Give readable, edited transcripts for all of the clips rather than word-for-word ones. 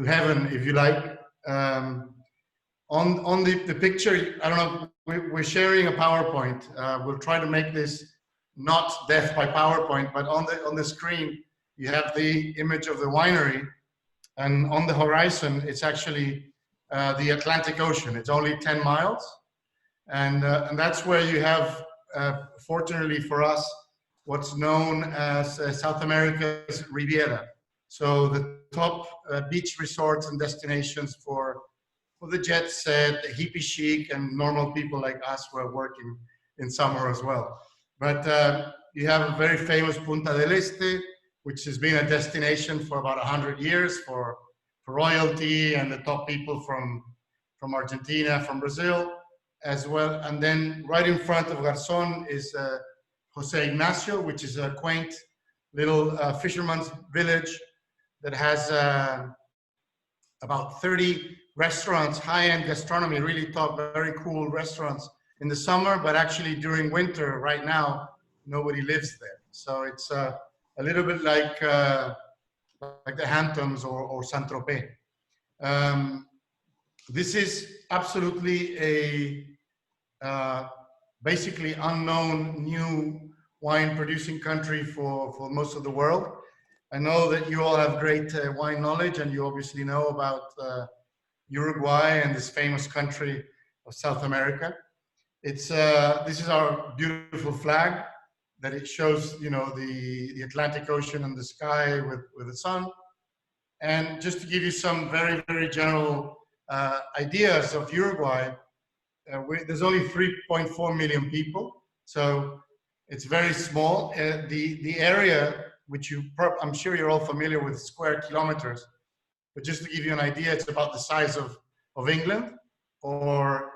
heaven, if you like. On the picture, I don't know, we're sharing a PowerPoint. We'll try to make this not death by PowerPoint, but on the screen, you have the image of the winery, and on the horizon, it's actually the Atlantic Ocean. It's only 10 miles, and that's where you have, fortunately for us, what's known as South America's Riviera. So the top beach resorts and destinations for the jet set, the hippie chic, and normal people like us who are working in summer as well. But you have a very famous Punta del Este, which has been a destination for about 100 years for royalty and the top people from Argentina, from Brazil as well. And then right in front of Garzón is Jose Ignacio, which is a quaint little fisherman's village that has about 30 restaurants, high-end gastronomy, really top, very cool restaurants in the summer, but actually during winter, right now, nobody lives there. So it's a little bit like the Hamptons or Saint-Tropez. This is absolutely a basically unknown new wine producing country for most of the world. I know that you all have great wine knowledge, and you obviously know about Uruguay and this famous country of South America. It's this is our beautiful flag that it shows, you know, the Atlantic Ocean and the sky with the sun. And just to give you some very, very general ideas of Uruguay, there's only 3.4 million people, so it's very small. The area, which I'm sure you're all familiar with, square kilometers, but just to give you an idea, it's about the size of England or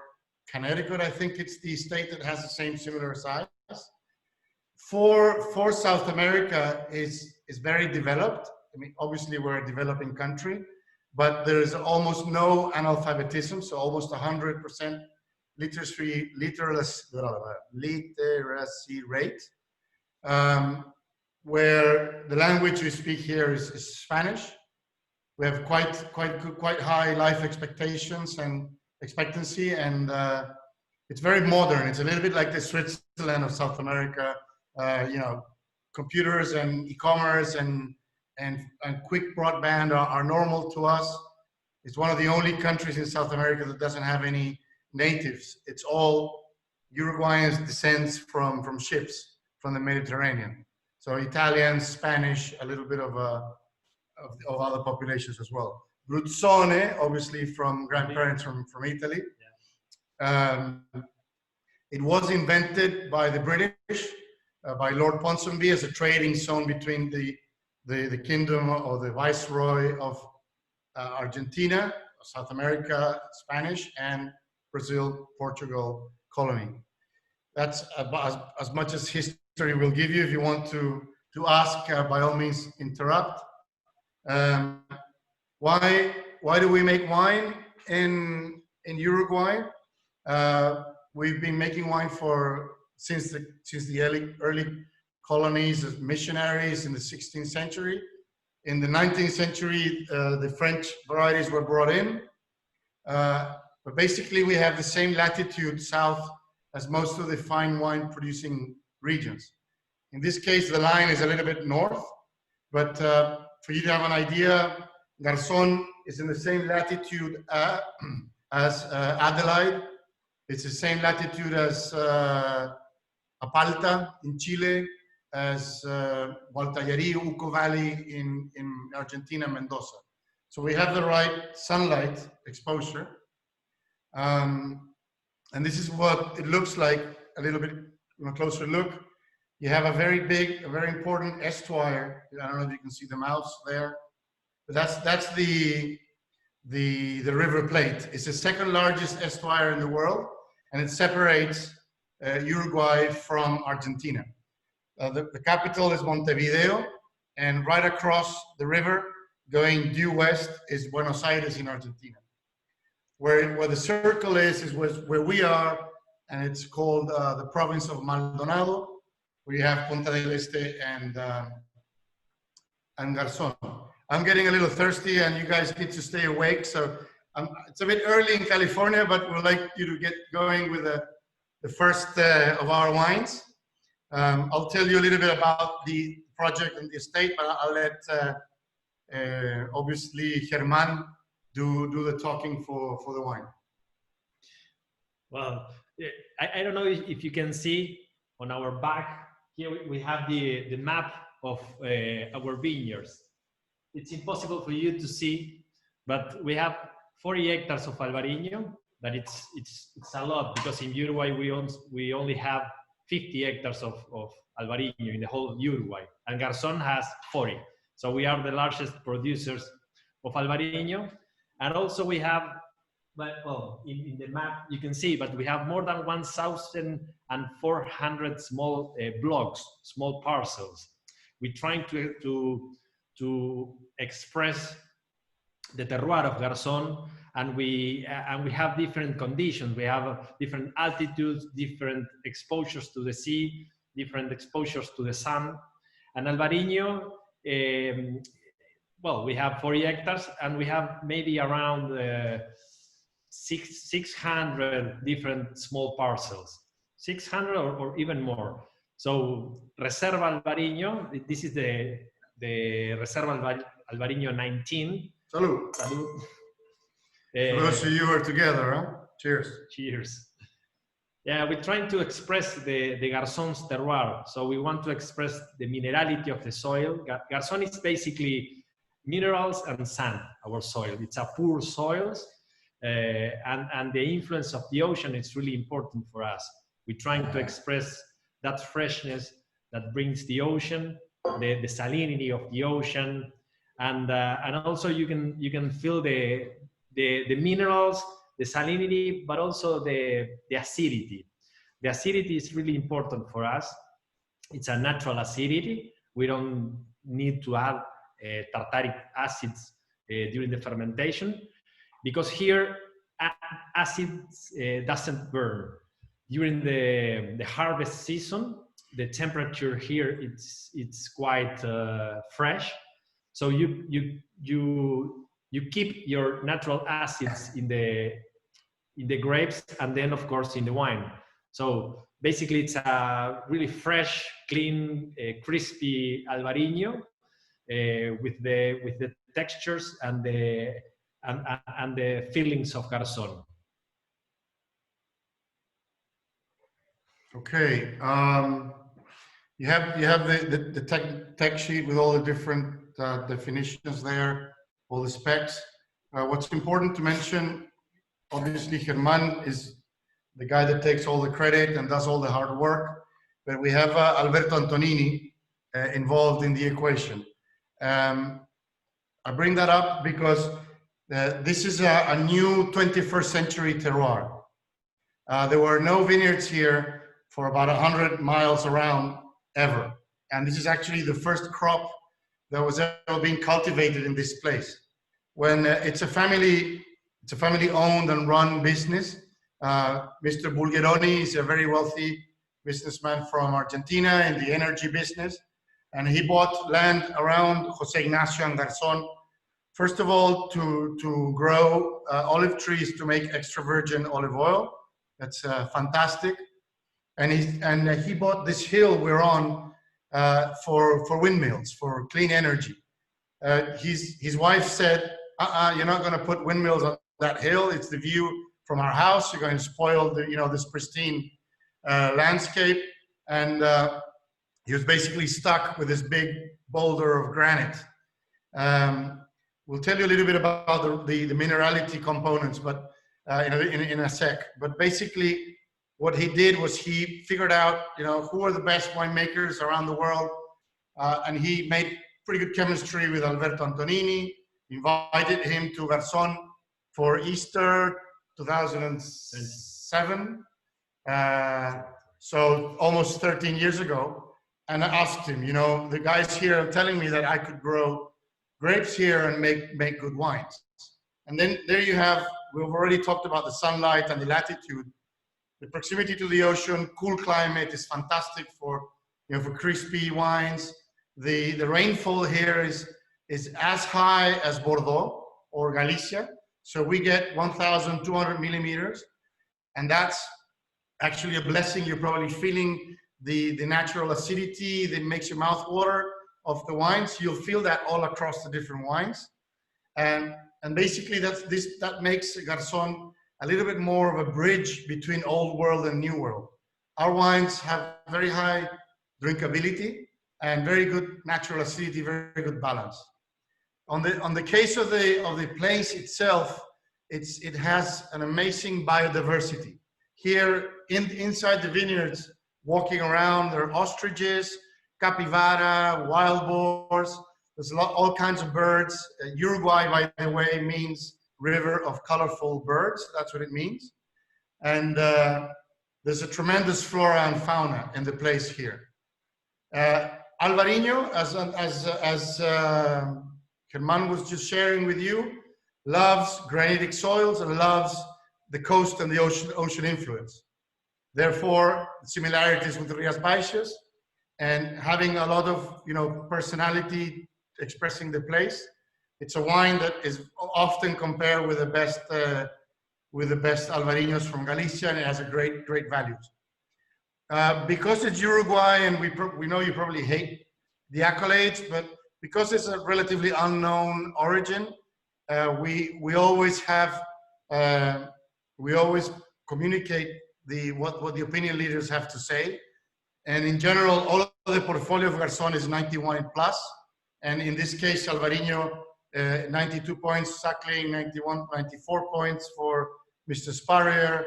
Connecticut. I think it's the state that has the same similar size. For South America is very developed. I mean, obviously we're a developing country, but there is almost no analphabetism, so almost 100% literacy rate, where the language we speak here is Spanish. We have quite high life expectations and expectancy, and it's very modern. It's a little bit like the Switzerland of South America. You know, computers and e-commerce and quick broadband are normal to us. It's one of the only countries in South America that doesn't have any natives. It's all Uruguayans descends from ships from the Mediterranean. So Italian, Spanish, a little bit of other populations as well. Bruzzone, obviously from grandparents from Italy. It was invented by the British, by Lord Ponsonby, as a trading zone between the kingdom or the viceroy of Argentina, South America, Spanish, and Brazil, Portugal colony. That's about as much as history will give you. If you want to ask, by all means, interrupt. Why do we make wine in Uruguay? We've been making wine since the early colonies as missionaries in the 16th century. In the 19th century, the French varieties were brought in. But basically, we have the same latitude south as most of the fine wine producing regions. In this case, the line is a little bit north, but for you to have an idea, Garzón is in the same latitude as Adelaide. It's the same latitude as Apalta in Chile, as Gualtallarí, Uco Valley in Argentina, Mendoza. So we have the right sunlight exposure. And this is what it looks like, a little bit closer look. You have a very big, a very important estuary. I don't know if you can see the mouse there, but that's the River Plate. It's the second largest estuary in the world, and it separates Uruguay from Argentina. The capital is Montevideo, and right across the river, going due west, is Buenos Aires in Argentina. Where the circle is where we are, and it's called the province of Maldonado, where you have Punta del Este and Garzón. I'm getting a little thirsty, and you guys need to stay awake. So it's a bit early in California, but we'd like you to get going with the first of our wines. I'll tell you a little bit about the project and the estate, but I'll let obviously Germán do the talking for the wine. Well, I don't know if you can see on our back here we have the map of our vineyards. It's impossible for you to see, but we have 40 hectares of Albarino. That it's a lot, because in Uruguay we only have 50 hectares of Albarino in the whole Uruguay, and Garzón has 40. So we are the largest producers of Albarino, and also we have, well, in the map you can see, but we have more than 1,400 small blocks, small parcels. We're trying to express the terroir of Garzón, and we have different conditions. We have different altitudes, different exposures to the sea, different exposures to the sun. And Albarino, well, we have 40 hectares, and we have maybe around 600 different small parcels, 600 or even more. So Reserva Albarino, this is the Reserva Albarino 19. Salud. Salud. Those of you are together, huh? Cheers. Cheers. Yeah, we're trying to express the Garzón's terroir. So we want to express the minerality of the soil. Garzón is basically minerals and sand, our soil. It's a poor soil, and the influence of the ocean is really important for us. We're trying to express that freshness that brings the ocean, the salinity of the ocean, and also you can feel the minerals, the salinity, but also the acidity. The acidity is really important for us. It's a natural acidity. We don't need to add tartaric acids during the fermentation, because here acids doesn't burn. During the harvest season, the temperature here it's quite fresh, so you keep your natural acids in the grapes, and then of course in the wine. So basically it's a really fresh, clean, crispy Albarino with the textures and the feelings of Garzón. Okay, you have the tech sheet with all the different definitions there, all the specs. What's important to mention, obviously Germán is the guy that takes all the credit and does all the hard work, but we have Alberto Antonini involved in the equation. I bring that up because this is a new 21st century terroir. There were no vineyards here for about 100 miles around ever. And this is actually the first crop that was ever being cultivated in this place. When it's a family owned and run business. Mr. Bulgeroni is a very wealthy businessman from Argentina in the energy business. And he bought land around Jose Ignacio and Garzón, first of all, to grow olive trees to make extra virgin olive oil. That's fantastic. And he bought this hill we're on for windmills, for clean energy. His wife said, you're not going to put windmills on that hill. It's the view from our house. You're going to spoil this pristine landscape. And he was basically stuck with this big boulder of granite. We'll tell you a little bit about the minerality components, but in a sec. But basically, what he did was he figured out, who are the best winemakers around the world, and he made pretty good chemistry with Alberto Antonini. Invited him to Garzón for Easter 2007, so almost 13 years ago. And I asked him, the guys here are telling me that I could grow grapes here and make good wines. And then there you have, we've already talked about the sunlight and the latitude. The proximity to the ocean, cool climate is fantastic for crispy wines. The rainfall here is is as high as Bordeaux or Galicia. So we get 1,200 millimeters, and that's actually a blessing. You're probably feeling the natural acidity that makes your mouth water of the wines. You'll feel that all across the different wines. And basically that makes Garzón a little bit more of a bridge between old world and new world. Our wines have very high drinkability and very good natural acidity, very good balance. On the case of the place itself, it has an amazing biodiversity. Here inside the vineyards, walking around, there are ostriches, capybara, wild boars. There's all kinds of birds. Uruguay, by the way, means river of colorful birds. That's what it means. And there's a tremendous flora and fauna in the place here. ALBARINO, as Germán was just sharing with you, loves granitic soils and loves the coast and the ocean influence. Therefore, similarities with the Rías Baixas and having a lot of personality expressing the place. It's a wine that is often compared with the best ALBARINOs from Galicia, and it has a great values. Because it's Uruguay, and we know you probably hate the accolades, but because it's a relatively unknown origin, we always communicate what the opinion leaders have to say. And in general, all of the portfolio of Garzón is 91 plus. And in this case, ALBARINO, 92 points, Sackling 94 points for Mr. Sparrier.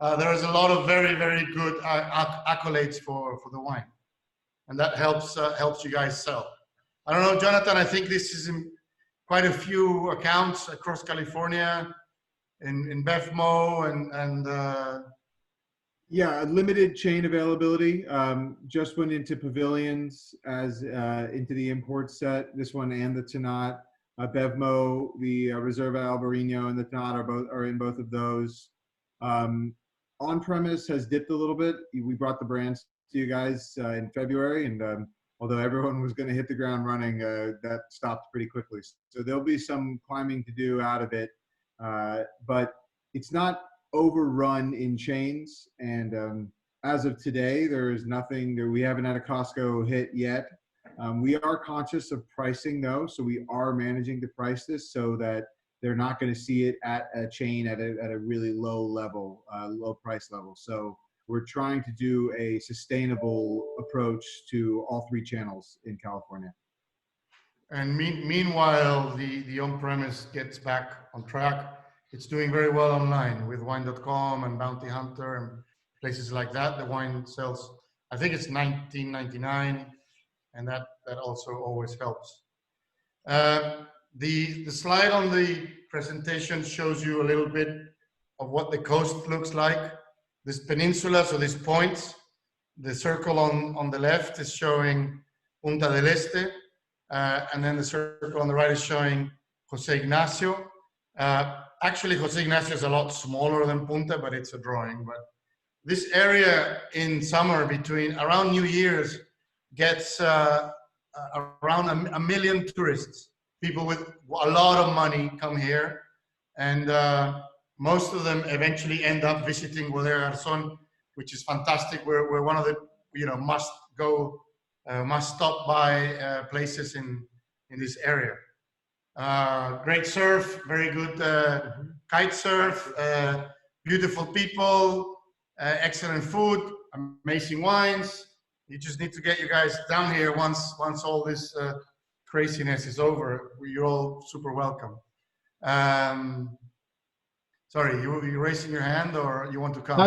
There is a lot of very good accolades for the wine. And that helps you guys sell. I don't know, Jonathan, I think this is in quite a few accounts across California, in BevMo and yeah, limited chain availability. Just went into pavilions as into the import set. This one and the TANNAT. BevMo, the Reserva ALBARINO and the TANNAT are in both of those. On premise has dipped a little bit. We brought the brands to you guys in February, and although everyone was going to hit the ground running, that stopped pretty quickly. So there'll be some climbing to do out of it, but it's not overrun in chains. And as of today, there is nothing that we haven't had a Costco hit yet. We are conscious of pricing though, so we are managing to price this so that they're not going to see it at a chain at a really low level, low price level. So we're trying to do a sustainable approach to all three channels in California. And meanwhile, the on-premise gets back on track. It's doing very well online with wine.com and Bounty Hunter and places like that. The wine sells, I think it's $19.99, and that also always helps. The slide on the presentation shows you a little bit of what the coast looks like. This peninsula, so these points, the circle on the left is showing Punta del Este, and then the circle on the right is showing José Ignacio. Actually, José Ignacio is a lot smaller than Punta, but it's a drawing. But this area in summer around New Year's gets around a million tourists. People with a lot of money come here, and most of them eventually end up visiting Bodega Garzón, which is fantastic. We're one of the must stop by places in this area. Great surf, very good kite surf, beautiful people, excellent food, amazing wines. You just need to get you guys down here once all this craziness is over. You're all super welcome. Sorry, you raising your hand or you want to come?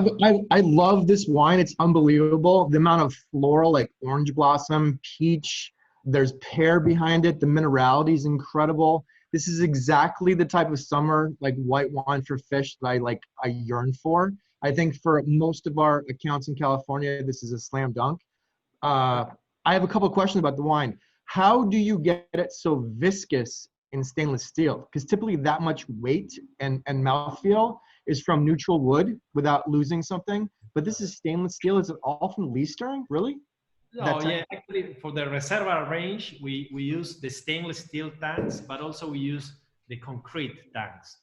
I love this wine. It's unbelievable. The amount of floral, like orange blossom, peach, there's pear behind it. The minerality is incredible. This is exactly the type of summer, like white wine for fish, that I yearn for. I think for most of our accounts in California, this is a slam dunk. I have a couple of questions about the wine. How do you get it so viscous in stainless steel? Because typically that much weight and mouthfeel is from neutral wood without losing something. But this is stainless steel. Is it all from leaf stirring? Really? No, yeah, actually for the Reserva range, we use the stainless steel tanks, but also we use the concrete tanks.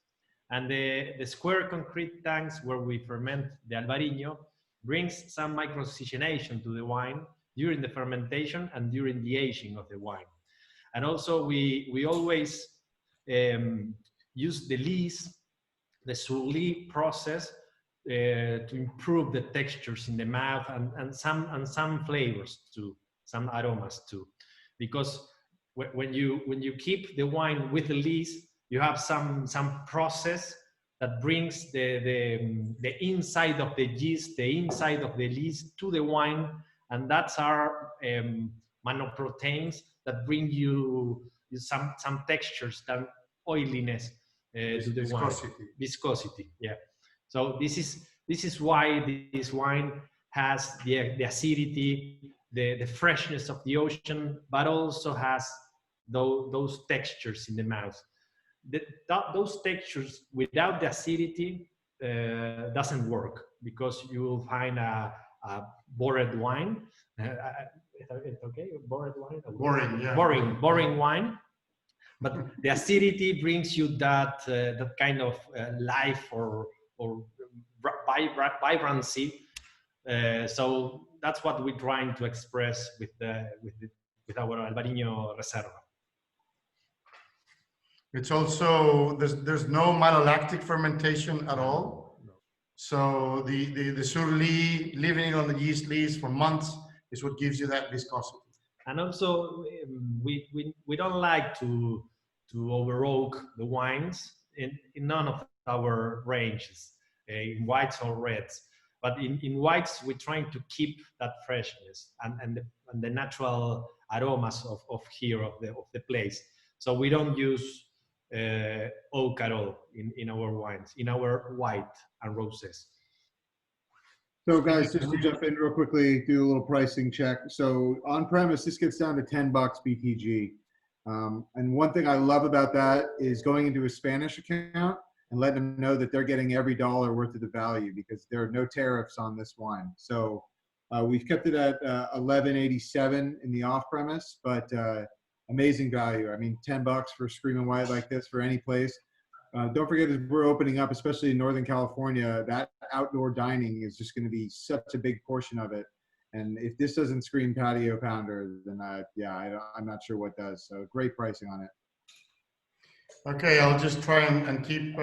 And the square concrete tanks where we ferment the Albarino brings some micro-oxygenation to the wine during the fermentation and during the aging of the wine. And also we always use the lees, the sur-lie process to improve the textures in the mouth and some flavors too, some aromas too, because when you keep the wine with the lees, you have some process that brings the inside of the yeast, the inside of the lees to the wine, and that's our monoproteins that bring you some textures, some oiliness to the viscosity. wine. Viscosity, yeah. So this is why this wine has the acidity, the freshness of the ocean, but also has those textures in the mouth. Those textures without the acidity doesn't work, because you will find a bored wine. Okay, bored wine. Boring, yeah. Boring wine. But the acidity brings you that kind of life or vibrancy. So that's what we're trying to express with our Albarino Reserva. It's also, there's no malolactic fermentation at all. No. So the sur-lie, living on the yeast lees for months, is what gives you that viscosity. And also, we don't like to over oak the wines in none of our ranges, in whites or reds. But in whites, we're trying to keep that freshness and the natural aromas of the place. So we don't use oak at all in our wines, in our white and roses. So guys, just to jump in real quickly, do a little pricing check. So on premise, this gets down to $10 BTG. And one thing I love about that is going into a Spanish account and letting them know that they're getting every dollar worth of the value, because there are no tariffs on this wine. So we've kept it at $11.87 in the off premise, but amazing value. I mean, $10 for Screaming White like this for any place. Don't forget, as we're opening up, especially in Northern California, that outdoor dining is just going to be such a big portion of it. And if this doesn't scream patio pounder, then I'm not sure what does. So great pricing on it. Okay, I'll just try and keep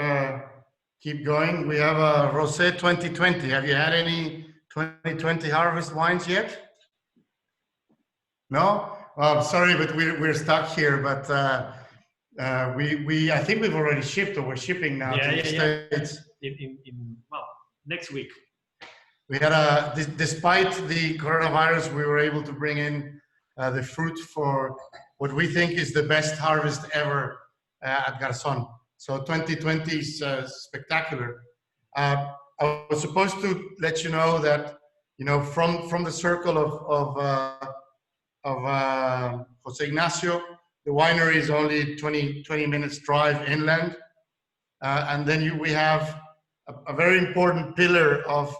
going. We have a Rosé 2020. Have you had any 2020 harvest wines yet? No? Well, I'm sorry, but we're stuck here. But I think we've already shipped, or we're shipping now to the States. Well, next week. We had despite the coronavirus, we were able to bring in the fruit for what we think is the best harvest ever at Garzón. So 2020 is spectacular. I was supposed to let you know that, from the circle of Jose Ignacio, the winery is only 20 minutes drive inland. And then we have a very important pillar of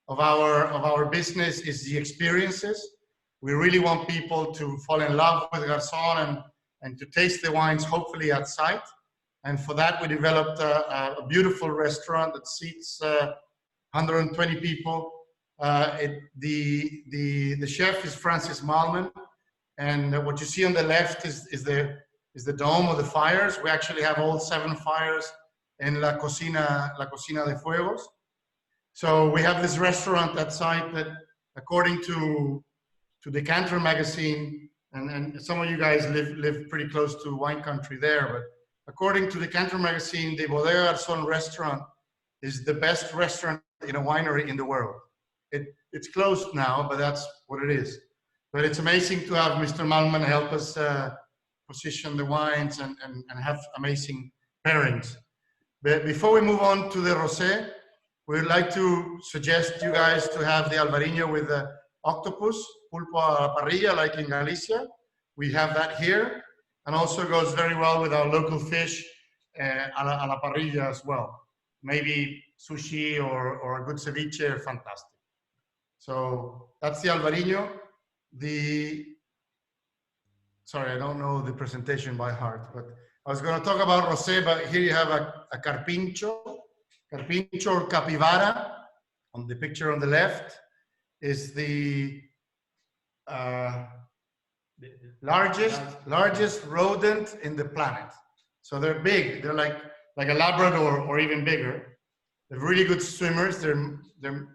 our business is the experiences. We really want people to fall in love with Garzón and to taste the wines, hopefully at sight. And for that, we developed a beautiful restaurant that seats 120 people. The chef is Francis Malman, and what you see on the left is the dome of the fires. We actually have all 7 fires in La Cocina de Fuegos. So we have this restaurant at site that, according to Decanter magazine, and some of you guys live pretty close to wine country there, but according to Decanter magazine, the Bodega Garzón restaurant is the best restaurant in a winery in the world. It's closed now, but that's what it is. But it's amazing to have Mr. Malman help us position the wines and have amazing pairings. But before we move on to the Rosé, we'd like to suggest you guys to have the Albarino with the octopus, pulpo a la parrilla, like in Galicia. We have that here, and also goes very well with our local fish a la parrilla as well. Maybe sushi or a good ceviche, fantastic. So that's the Albarino. sorry, I don't know the presentation by heart, but I was going to talk about rosé, but here you have a carpincho or capybara. On the picture on the left is the largest rodent in the planet. So they're big. They're like a Labrador or even bigger. They're really good swimmers. They're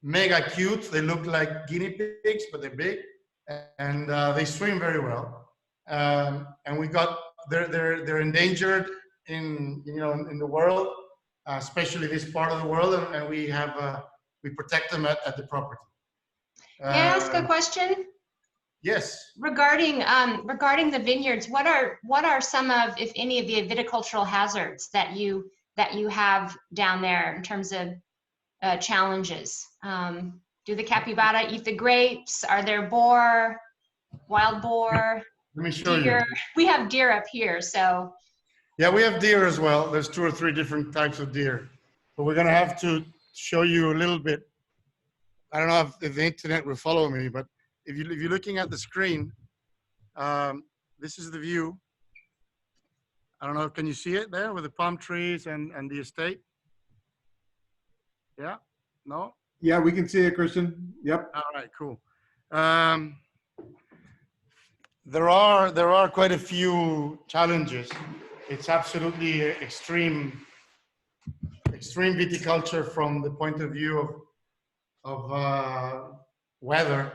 mega cute. They look like guinea pigs, but they're big, and they swim very well. And we got they're endangered in the world, especially this part of the world, and we protect them at the property. May I ask a question? Yes. Regarding the vineyards, what are some of, if any, of the viticultural hazards that you have down there in terms of challenges? Do the capybara eat the grapes? Are there boar, wild boar? Let me show deer? you. We have deer up here, so. Yeah, we have deer as well. There's 2 or 3 different types of deer, but we're gonna have to show you a little bit. I don't know if the internet will follow me, but if you're looking at the screen, this is the view. I don't know, can you see it there with the palm trees and the estate? Yeah? No? Yeah, we can see it, Christian. Yep. All right, cool. There are quite a few challenges. It's absolutely extreme viticulture from the point of view of weather,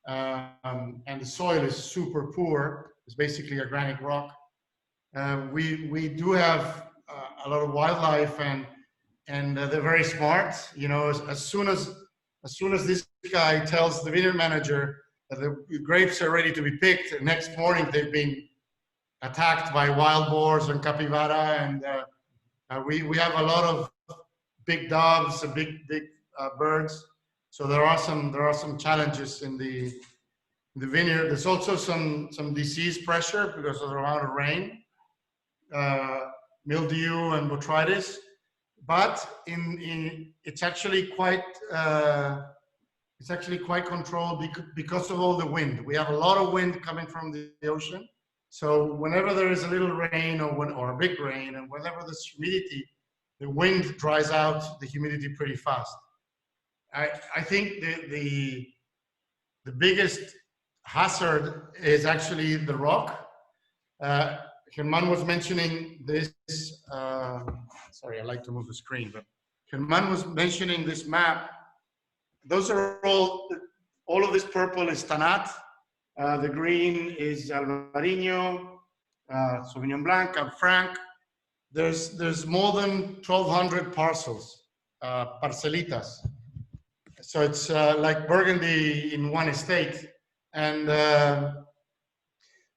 and the soil is super poor. It's basically a granite rock. We do have a lot of wildlife, and they're very smart. You know, as soon as this guy tells the vineyard manager that the grapes are ready to be picked, the next morning they've been attacked by wild boars and capybara, and we have a lot of big doves and big birds. So there are some challenges in the vineyard. There's also some disease pressure because of the amount of rain, mildew and botrytis. But it's actually quite controlled because of all the wind. We have a lot of wind coming from the ocean. So whenever there is a little rain or a big rain, and whenever there's humidity, the wind dries out the humidity pretty fast. I think the biggest hazard is actually the rock. Germán was mentioning this. Sorry, I like to move the screen, but Germán was mentioning this map. Those are all of this purple is TANNAT. The green is ALBARINO, Sauvignon Blanc, and Franc. There's more than 1,200 parcels, parcelitas. So it's like Burgundy in one estate. And the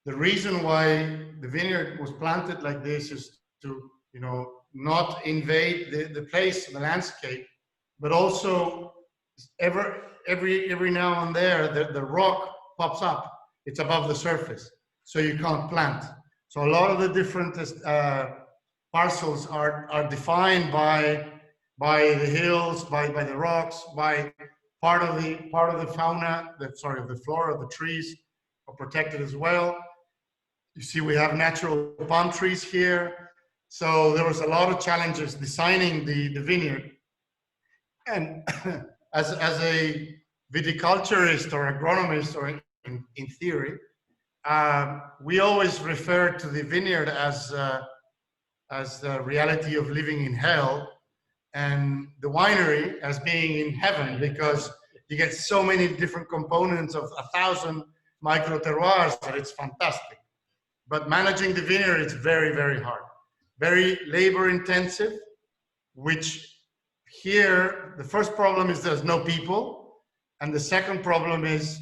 reason why the vineyard was planted like this is to, not invade the place, the landscape, but also every now and there, the rock pops up. It's above the surface, so you can't plant. So a lot of the different parcels are defined by the hills, by the rocks, by part of the fauna, the flora, the trees are protected as well. You see, we have natural palm trees here. So there was a lot of challenges designing the vineyard. And as a viticulturist or agronomist, or in theory, we always refer to the vineyard as the reality of living in hell, and the winery as being in heaven, because you get so many different components of 1,000 micro terroirs that it's fantastic. But managing the vineyard is very, very hard, very labor intensive, which here, the first problem is there's no people. And the second problem is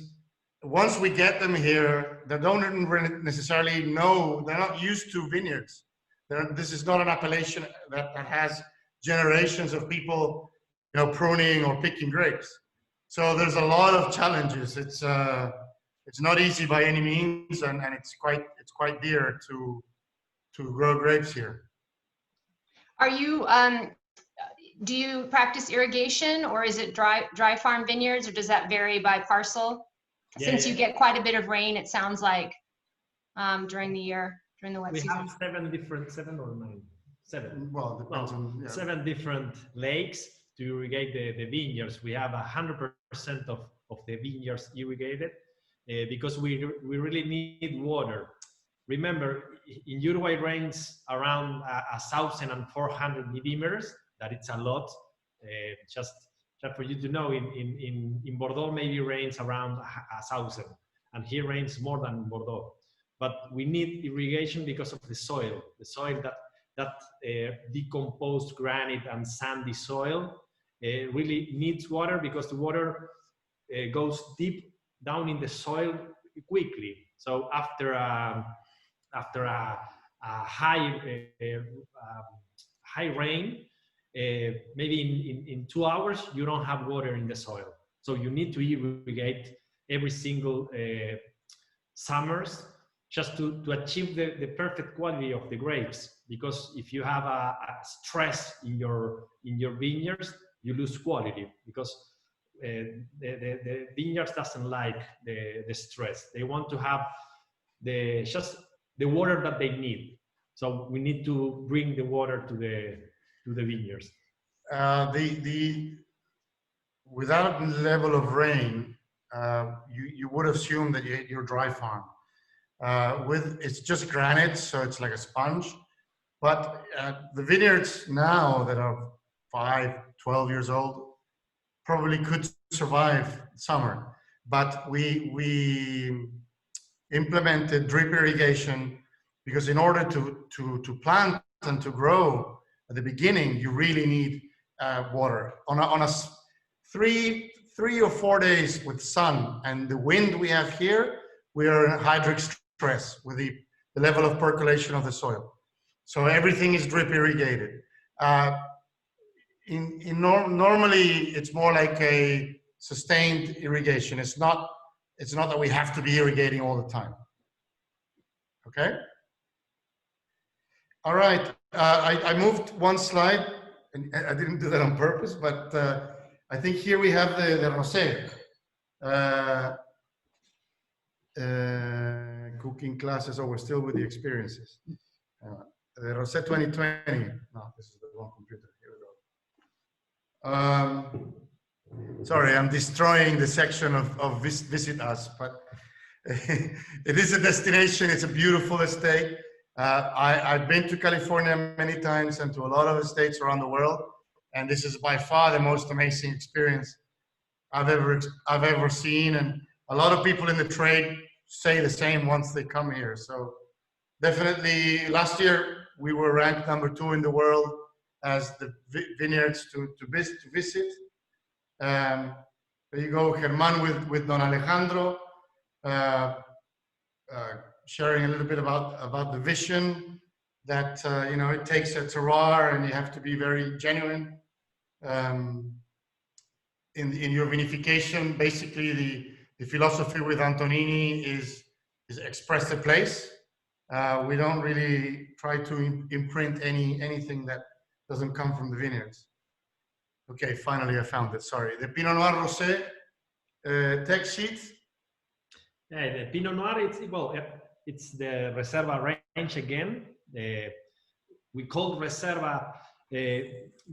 once we get them here, they don't necessarily know, they're not used to vineyards. This is not an appellation that has generations of people, pruning or picking grapes. So there's a lot of challenges. It's not easy by any means, and it's quite dear to grow grapes here. Are you do you practice irrigation, or is it dry farm vineyards, or does that vary by parcel? Since you get quite a bit of rain, it sounds like, during the year, during the wet We season. have seven or nine. Seven. Well, depends on, yeah. 7 different lakes to irrigate the vineyards. We have 100% of the vineyards irrigated because we really need water. Remember, in Uruguay rains around 1,400 millimeters. That it's a lot. Just for you to know, in Bordeaux maybe rains around 1,000, and here rains more than Bordeaux. But we need irrigation because of the soil that decomposed granite and sandy soil really needs water, because the water goes deep down in the soil quickly. So after a high rain, maybe in 2 hours you don't have water in the soil. So you need to irrigate every single summers just to achieve the perfect quality of the grapes. Because if you have a stress in your vineyards, you lose quality, because the vineyards doesn't like the stress. They want to have just the water that they need. So we need to bring the water to the vineyards. Without level of rain, you would assume that you're dry farm. It's just granite, so it's like a sponge. But the vineyards now that are 5, 12 years old probably could survive summer. But we implemented drip irrigation because in order to plant and to grow at the beginning, you really need water. On a 3 or 4 days with sun and the wind we have here, we are in hydric stress with the level of percolation of the soil. So everything is drip irrigated. Normally, it's more like a sustained irrigation. It's not that we have to be irrigating all the time. Okay. All right. I moved one slide, and I didn't do that on purpose, but I think here we have the ROSÉ. Cooking classes. Oh, we're still with the experiences. The ROSÉ 2020. No, this is the wrong computer. Here we go. Sorry, I'm destroying the section of Visit Us, but it is a destination. It's a beautiful estate. I've been to California many times and to a lot of estates around the world, and this is by far the most amazing experience I've ever seen. And a lot of people in the trade say the same once they come here. So definitely, last year we were ranked #2 in the world as the vineyards to visit. There you go, Germán with Don Alejandro, sharing a little bit about the vision that it takes a terroir, and you have to be very genuine in your vinification. Basically, the philosophy with Antonini is express the place. We don't really try to imprint anything that doesn't come from the vineyards. Okay, finally I found it, sorry. The Pinot Noir Rosé text sheet. Yeah, the Pinot Noir, it's the Reserva range again. We call Reserva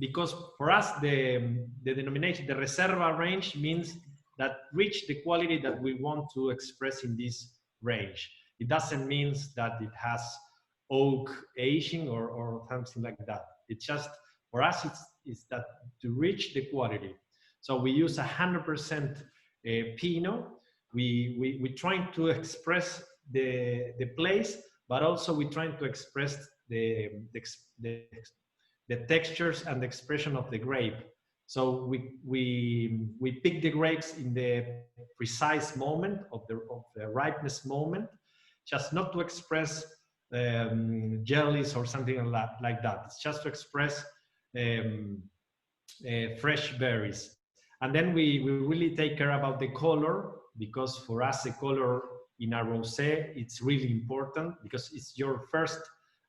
because for us the denomination, the Reserva range, means that reach the quality that we want to express in this range. It doesn't mean that it has oak aging or something like that. It's just, for us, it's that to reach the quality. So we use 100% Pinot. We trying to express the place, but also we trying to express the textures and the expression of the grape. So we pick the grapes in the precise moment of the ripeness moment, just not to express jellies or something like that. It's just to express fresh berries. And then we really take care about the color, because for us the color in a rosé, it's really important because it's your first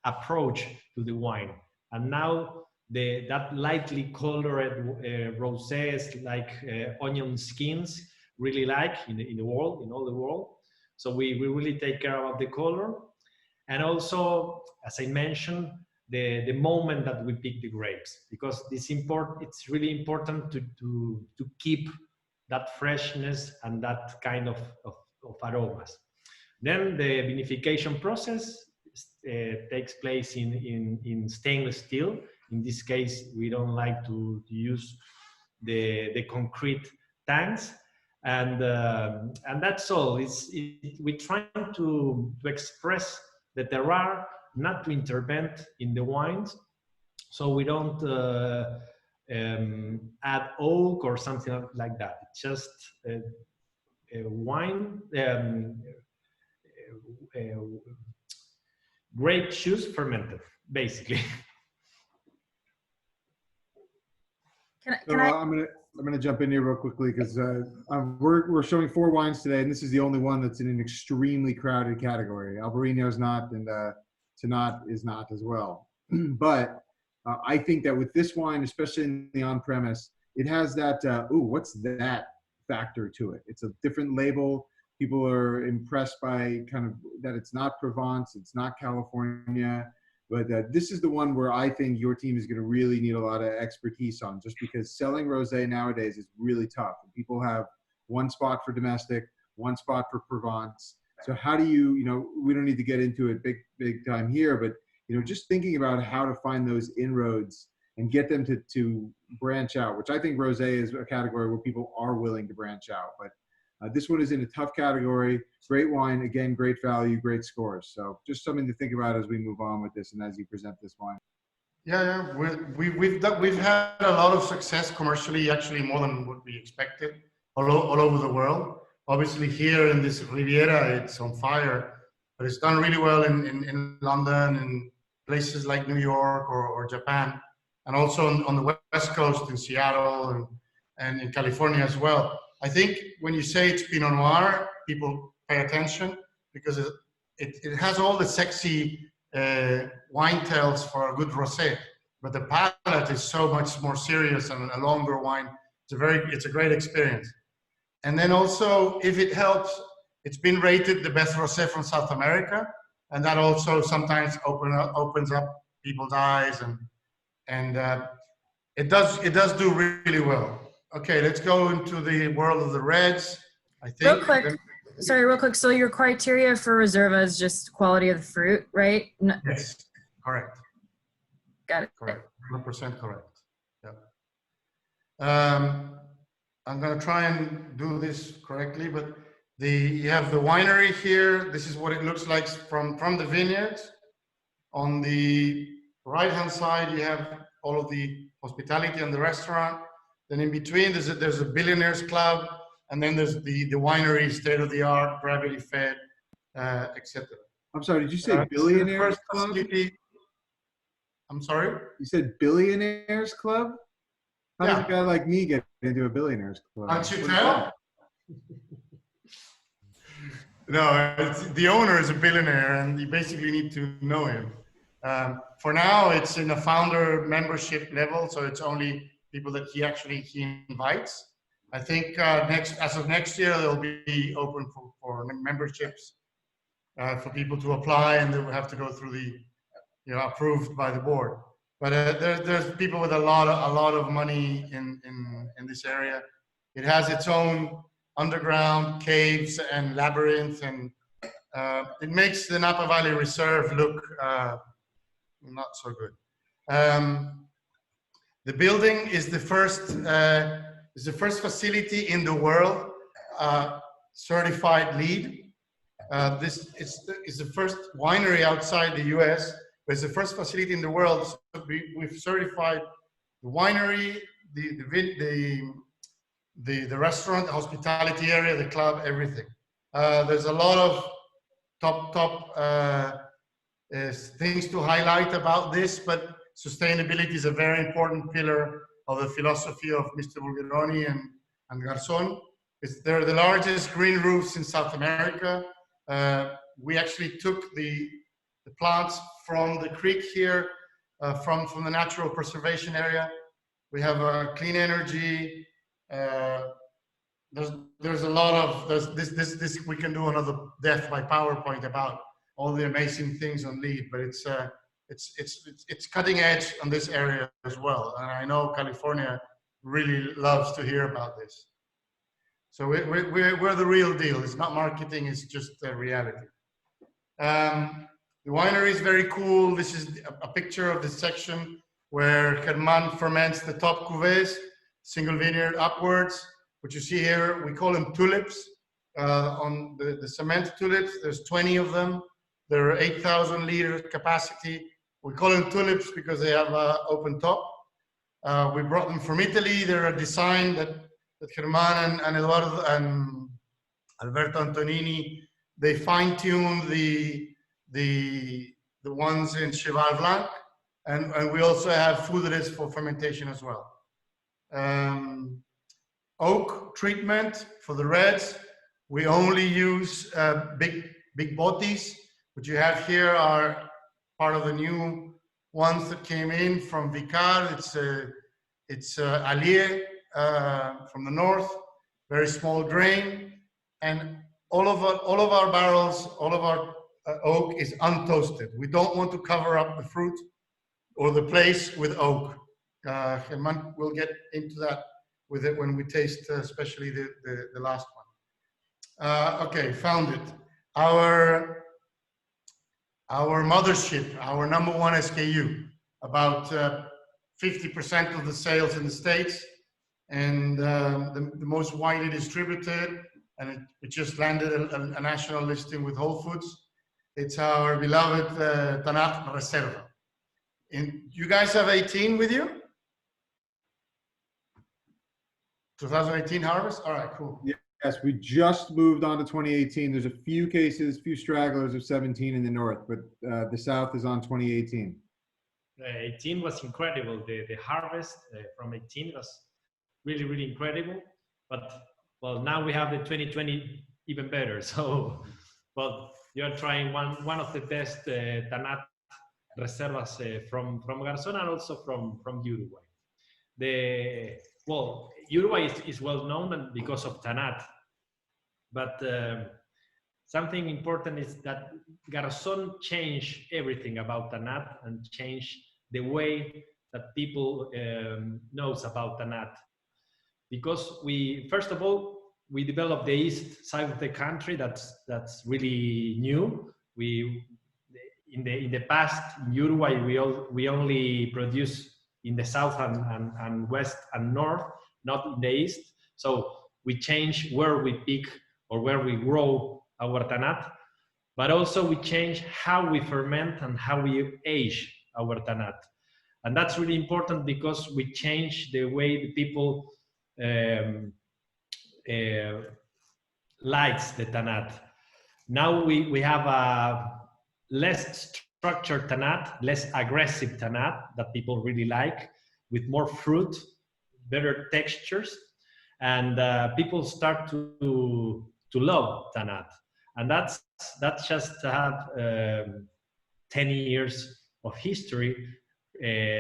approach to the wine. And now that lightly colored rosés like onion skins, really like in the world, in all the world. So we really take care about the color. And also, as I mentioned, the moment that we pick the grapes, because it's really important to keep that freshness and that kind of aromas. Then the vinification process takes place in stainless steel. In this case, we don't like to use the concrete tanks, and that's all. We're trying to express the terroir, not to intervene in the wines, so we don't add oak or something like that. It's just a wine, grape juice fermented, basically. I'm gonna jump in here real quickly because we're showing 4 wines today, and this is the only one that's in an extremely crowded category. Albarino is not, and TANNAT is not as well. But I think that with this wine, especially in the on-premise, it has that ooh, what's that factor to it? It's a different label. People are impressed by kind of that it's not Provence, it's not California. But this is the one where I think your team is going to really need a lot of expertise on, just because selling rosé nowadays is really tough. People have one spot for domestic, one spot for Provence. So how do you, we don't need to get into it big time here, but, just thinking about how to find those inroads and get them to branch out, which I think rosé is a category where people are willing to branch out. But this one is in a tough category. Great wine, again, great value, great scores. So just something to think about as we move on with this and as you present this wine. Yeah, we've had a lot of success commercially, actually more than what we expected, all over the world. Obviously here in this Riviera, it's on fire, but it's done really well in London and places like New York or Japan, and also on the West Coast in Seattle and in California as well. I think when you say it's Pinot Noir, people pay attention because it has all the sexy wine tails for a good rosé, but the palate is so much more serious and a longer wine. It's a great experience. And then also, if it helps, it's been rated the best rosé from South America, and that also sometimes opens up people's eyes, and it does do really well. Okay, let's go into the world of the reds. I think. Real quick. So your criteria for Reserva is just quality of the fruit, right? No. Yes, correct. Got it. Correct, 100% correct. Yeah. I'm gonna try and do this correctly, but you have the winery here. This is what it looks like from the vineyards. On the right-hand side, you have all of the hospitality and the restaurant. Then in between, there's a billionaires club, and then there's the winery, state-of-the-art, gravity-fed, etc. I'm sorry, did you say billionaires club? I'm sorry? You said billionaires club? How does a guy like me get into a billionaires club? Can't you tell? No, the owner is a billionaire, and you basically need to know him. For now, it's in a founder membership level, so it's only people that he invites. I think as of next year, they'll be open for memberships for people to apply, and they will have to go through the approved by the board. But there's people with a lot of money in this area. It has its own underground caves and labyrinth, and it makes the Napa Valley Reserve look not so good. The building is the first facility in the world certified LEED. This is the first winery outside the U.S., but it's the first facility in the world. So we've certified the winery, the restaurant, the hospitality area, the club, everything. There's a lot of top things to highlight about this, but sustainability is a very important pillar of the philosophy of Mr. Bulgaroni and Garzón. They're the largest green roofs in South America. We actually took the plants from the creek here, from the natural preservation area. We have clean energy, there's a lot of this we can do another death by PowerPoint about all the amazing things on lead, but it's cutting edge on this area as well, and I know California really loves to hear about this. So we're the real deal. It's not marketing, it's just reality. The winery is very cool. This is a picture of the section where Germán ferments the top cuvées, single vineyard upwards. What you see here, we call them tulips. On the cement tulips, there's 20 of them. They're 8,000 liter capacity. We call them tulips because they have an open top. We brought them from Italy. They're a design that Germán and Eduardo and Alberto Antonini, they fine-tuned the ones in Cheval Blanc, and we also have foederes for fermentation as well. Oak treatment for the reds. We only use big botis. What you have here are part of the new ones that came in from Vicar. It's Allier from the north, very small grain, and all of our barrels, all of our oak is untoasted. We don't want to cover up the fruit or the place with oak. Germán will get into that with it when we taste, especially the last one. Okay, found it. Our mothership, our #1 SKU, about 50% of the sales in the States, and the most widely distributed, and it just landed a national listing with Whole Foods. It's our beloved TANNAT Reserva. You guys have 18 with you? 2018 harvest? All right, cool. Yes, we just moved on to 2018. There's a few cases, few stragglers of 17 in the north, but the south is on 2018. 18 was incredible. The harvest from 18 was really, really incredible. But well, now we have the 2020 even better. So, well, you're trying one of the best TANNAT Reservas from Garzón and also from Uruguay. Well, Uruguay is well known because of TANNAT, but something important is that Garzón changed everything about TANNAT and changed the way that people knows about TANNAT. Because first of all, we developed the east side of the country. That's really new. In the past in Uruguay we only produce in the south and west and north, not in the east. So we change where we pick or where we grow our TANNAT, but also we change how we ferment and how we age our TANNAT. And that's really important because we change the way the people likes the TANNAT. Now we have a less structured TANNAT, less aggressive TANNAT that people really like, with more fruit, better textures, and people start to love TANNAT. And that's just to have 10 years of history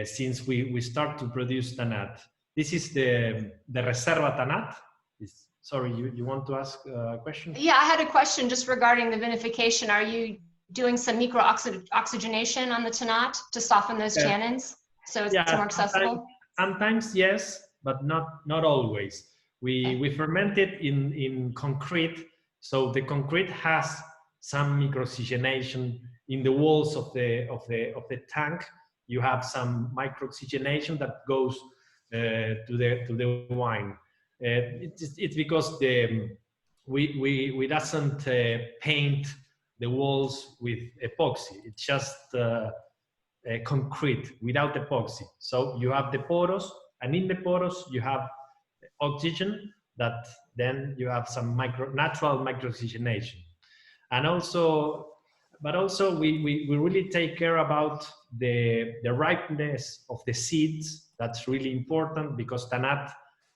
since we start to produce TANNAT. This is the Reserva TANNAT. Sorry, you want to ask a question? Yeah, I had a question just regarding the vinification. Are you doing some micro-oxygenation on the TANNAT to soften those tannins so it's more accessible? Sometimes yes, but not always. We ferment it in concrete, so the concrete has some micro-oxygenation in the walls of the tank. You have some micro-oxygenation that goes to the wine. It's because we doesn't paint the walls with epoxy. It's just concrete without epoxy. So you have the poros, and in the poros you have oxygen that then you have some natural micro-oxygenation. And also, but also we really take care about the ripeness of the seeds. That's really important because TANNAT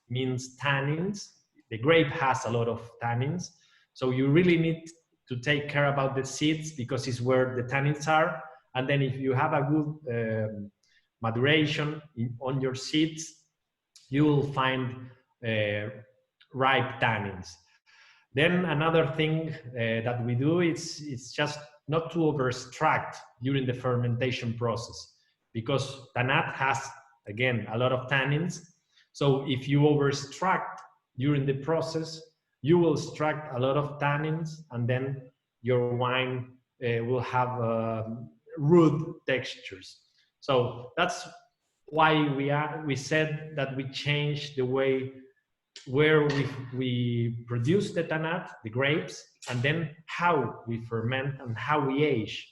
means tannins. The grape has a lot of tannins. So you really need to take care about the seeds because it's where the tannins are. And then if you have a good maduration on your seeds, you will find ripe tannins. Then another thing that we do is just not to over-extract during the fermentation process, because TANNAT has, again, a lot of tannins. So if you over-extract during the process, you will extract a lot of tannins, and then your wine will have rude textures. So that's why we said that we changed the way where we produce the TANNAT, the grapes, and then how we ferment and how we age.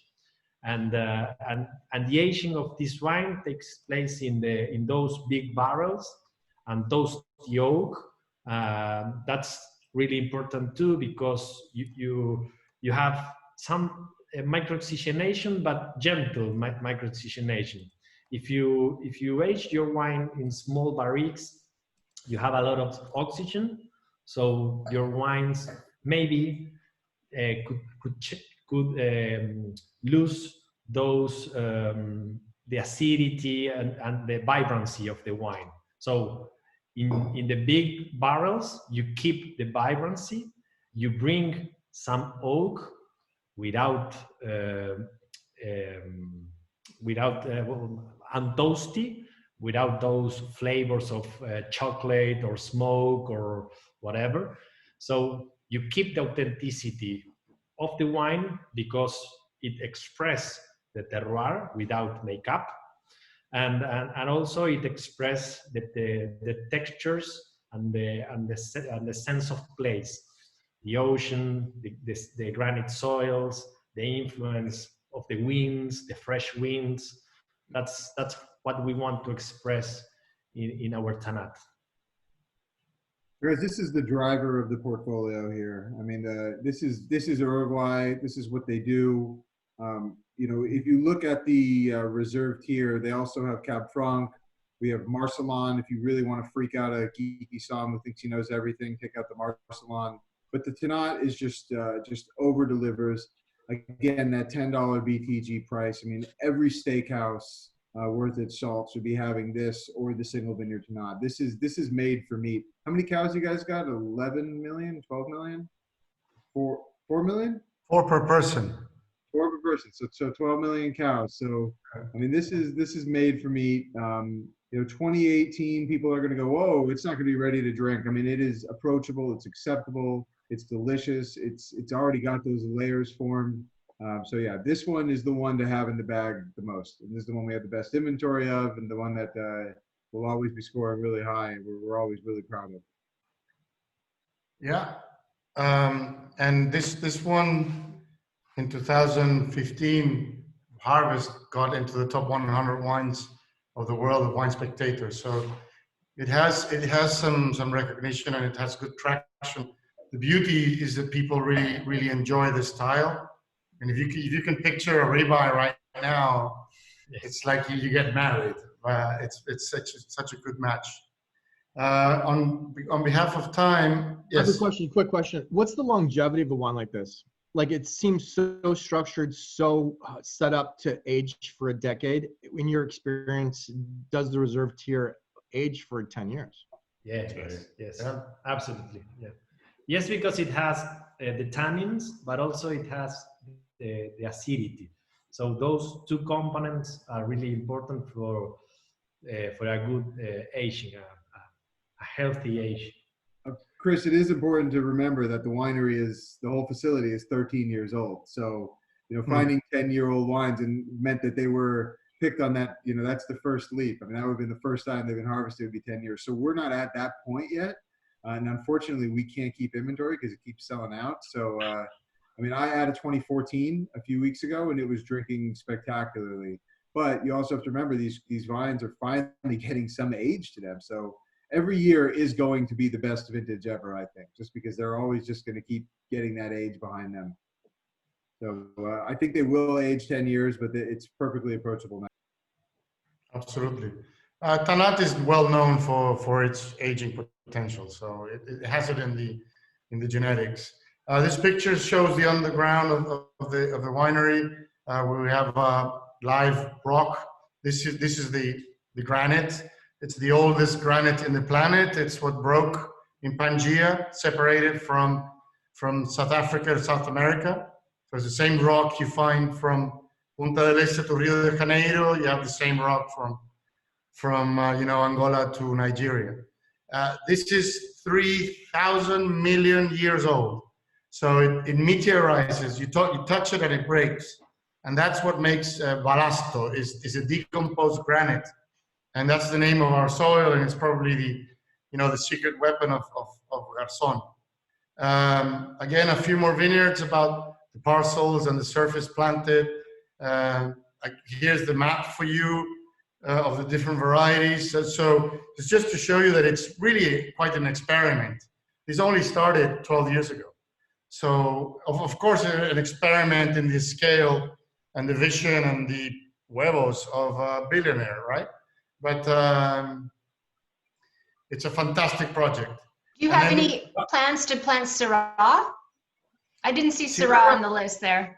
And the aging of this wine takes place in those big barrels and those oak. That's really important too, because you have some micro-oxygenation, but gentle micro-oxygenation. If you age your wine in small barriques, you have a lot of oxygen, so your wines maybe could lose those the acidity and the vibrancy of the wine. So in the big barrels, you keep the vibrancy, you bring some oak without untoasty, without those flavors of chocolate or smoke or whatever. So you keep the authenticity of the wine because it expresses the terroir without makeup. And also it expresses the textures and the sense of place, the ocean, the granite soils, the influence of the winds, the fresh winds. That's what we want to express in our TANNAT. Guys, this is the driver of the portfolio here. I mean, this is Uruguay. This is what they do. You know, if you look at the reserve tier, they also have Cab Franc. We have Marcelin. If you really want to freak out a geeky somm who thinks he knows everything, pick out the Marcelin. But the TANNAT is just over delivers. Again, that $10 BTG price. I mean, every steakhouse worth its salt should be having this or the single vineyard TANNAT. This is made for meat. How many cows you guys got? 11 million, 12 million, 4 million? 4 per person. 4 per person. So 12 million cows. So I mean, this is made for meat. You know, 2018 people are going to go, whoa, it's not going to be ready to drink. I mean, it is approachable. It's acceptable. It's delicious. It's already got those layers formed. So yeah, this one is the one to have in the bag the most. And this is the one we have the best inventory of, and the one that will always be scoring really high. And we're always really proud of. Yeah. And this one in 2015, Harvest got into the top 100 wines of the world of Wine Spectator. So it has some recognition and it has good traction. The beauty is that people really enjoy the style. And if you can picture a ribeye right now, it's like you get married. It's such a good match. On behalf of time, yes. I have a quick question. What's the longevity of a wine like this? Like, it seems so structured, so set up to age for a decade. In your experience, does the reserve tier age for 10 years? Yes, yeah. Absolutely. Yeah. Yes, because it has the tannins, but also it has the acidity. So those two components are really important for a good aging, a healthy age. Chris, it is important to remember that the whole facility is 13 years old. So, you know, finding 10-year-old wines and meant that they were picked on that, you know, that's the first leap. I mean, that would have been the first time they've been harvested would be 10 years. So we're not at that point yet. And unfortunately, we can't keep inventory because it keeps selling out. So, I mean, I added 2014 a few weeks ago and it was drinking spectacularly. But you also have to remember these vines are finally getting some age to them. So every year is going to be the best vintage ever, I think, just because they're always just going to keep getting that age behind them. So I think they will age 10 years, but it's perfectly approachable now. Absolutely. TANNAT is well known for its aging potential, so it has it in the genetics. This picture shows the underground of the winery, where we have live rock. This is the granite. It's the oldest granite in the planet. It's what broke in Pangaea, separated from South Africa to South America. So it's the same rock you find from Punta del Este to Rio de Janeiro. You have the same rock from Angola to Nigeria. This is 3,000 million years old. So it meteorizes. You touch it and it breaks. And that's what makes balasto, is a decomposed granite. And that's the name of our soil, and it's probably the secret weapon of Garzón. Again, a few more vineyards about the parcels and the surface planted. Here's the map for you of the different varieties. So it's just to show you that it's really quite an experiment. This only started 12 years ago. So of course, an experiment in the scale and the vision and the huevos of a billionaire, right? But it's a fantastic project. Do you have any plans to plant Syrah? I didn't see Syrah on the list there.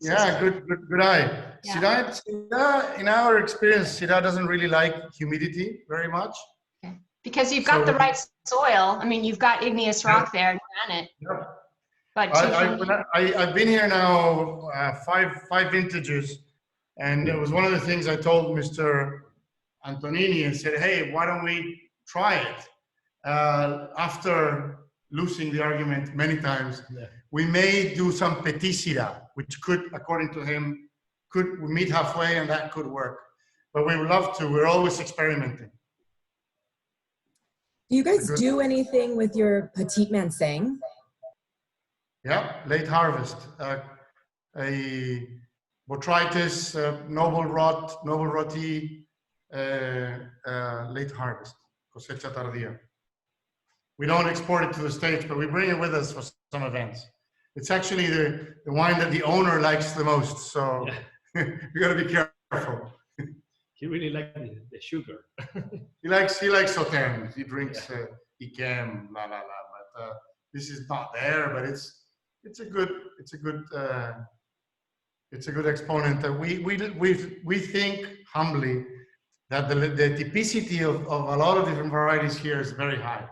Yeah, good eye. Yeah. Syrah, in our experience, Syrah doesn't really like humidity very much. Okay. Because you've got the right soil. I mean, you've got igneous rock there and granite. Yeah. But I've been here now five vintages, and it was one of the things I told Mr. Antonini and said, hey, why don't we try it? After losing the argument many times, we may do some petit Syrah, which could, according to him, we meet halfway and that could work. But we would love to. We're always experimenting. Do you guys do anything with your Petit Manseng? Yeah, late harvest. A botrytis, noble roti, late harvest, cosecha tardía. We don't export it to the States, but we bring it with us for some events. It's actually the wine that the owner likes the most, so you got to be careful. He really likes the sugar. he likes Sauternes. He drinks Ikem, la la la. But this is not there. But it's a good exponent. That we think humbly that the typicity of a lot of different varieties here is very high,